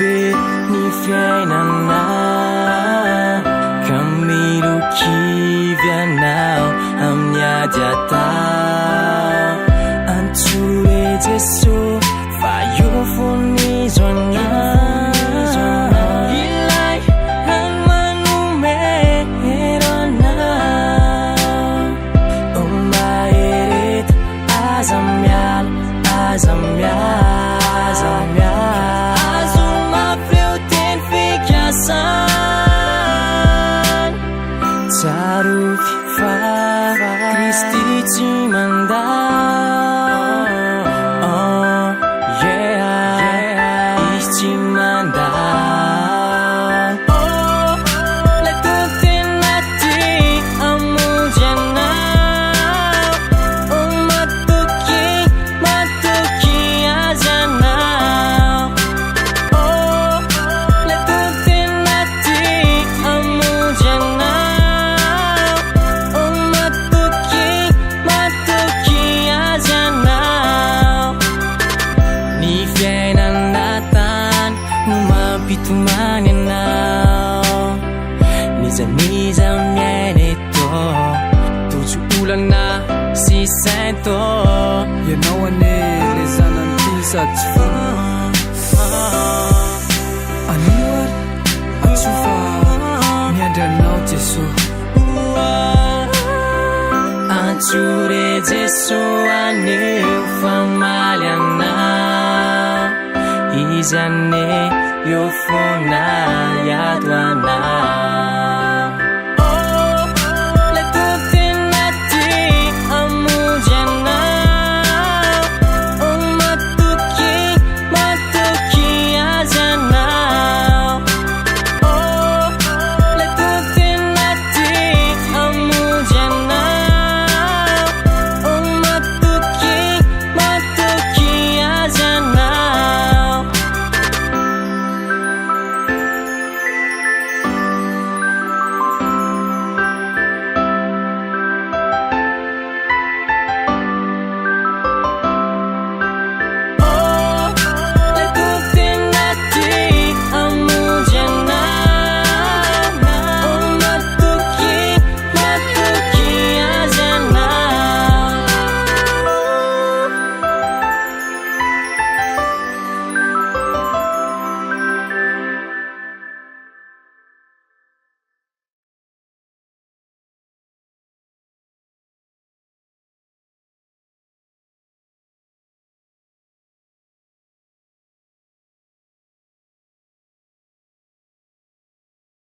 be ny fiainana ka milokivianao amin'ny ady atao antsoe Jesosy fa io fony zoana ilay any manomero anao o mahereta aza miala aza miala azo mafeo teny fikasany tsarovy fa Kristy tsy mandao izy tsy mandao lay tontena ty amonjy anao matoky azy anao lay tontena ty amonjy anao matoky azy anao ny fiainana tany no mampitomany anao nizaniza miaina eto tojo olana sy sainto ianao ane le zanany ty sady tsy fona anoary atsofa miandranao Jesosy antsore Jesosy aneo famaly anao izy ane io fona iado anao